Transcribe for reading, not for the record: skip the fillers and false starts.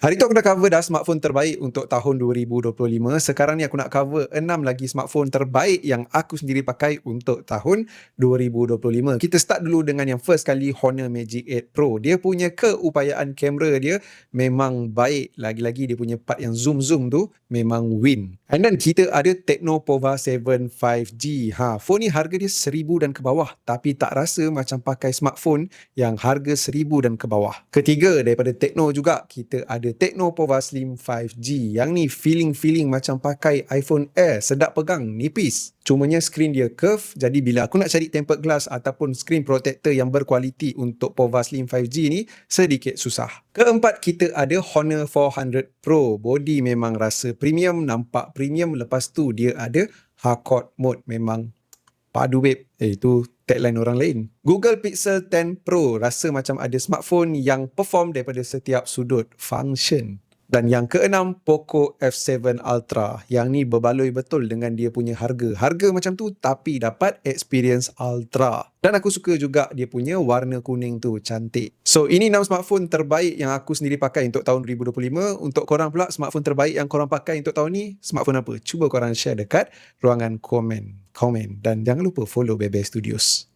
Hari tu aku dah cover dah smartphone terbaik untuk tahun 2025. Sekarang ni aku nak cover 6 lagi smartphone terbaik yang aku sendiri pakai untuk tahun 2025. Kita start dulu dengan yang first kali, Honor Magic 8 Pro. Dia punya keupayaan kamera dia memang baik. Lagi-lagi dia punya part yang zoom-zoom tu memang win. And then kita ada Tecno Pova 7 5G. Phone ni harga dia 1000 dan ke bawah, tapi tak rasa macam pakai smartphone yang harga 1000 dan ke bawah. Ketiga, daripada Tecno juga, kita ada Tecno Pova Slim 5G. Yang ni feeling macam pakai iPhone Air, sedap pegang, nipis. Cumanya skrin dia curve, jadi bila aku nak cari tempered glass ataupun screen protector yang berkualiti untuk Pova Slim 5G ni, sedikit susah. Keempat, kita ada Honor 400 Pro. Body memang rasa premium, nampak premium. Lepas tu dia ada hardcore mode, memang padu babe. Itu tagline orang lain. Google Pixel 10 Pro rasa macam ada smartphone yang perform daripada setiap sudut function. Dan yang keenam, Poco F7 Ultra. Yang ni berbaloi betul dengan dia punya harga. Harga macam tu tapi dapat experience ultra. Dan aku suka juga dia punya warna kuning tu, cantik. So ini 6 smartphone terbaik yang aku sendiri pakai untuk tahun 2025. Untuk korang pula, smartphone terbaik yang korang pakai untuk tahun ni, smartphone apa? Cuba korang share dekat ruangan komen. Dan jangan lupa follow Bebe Studios.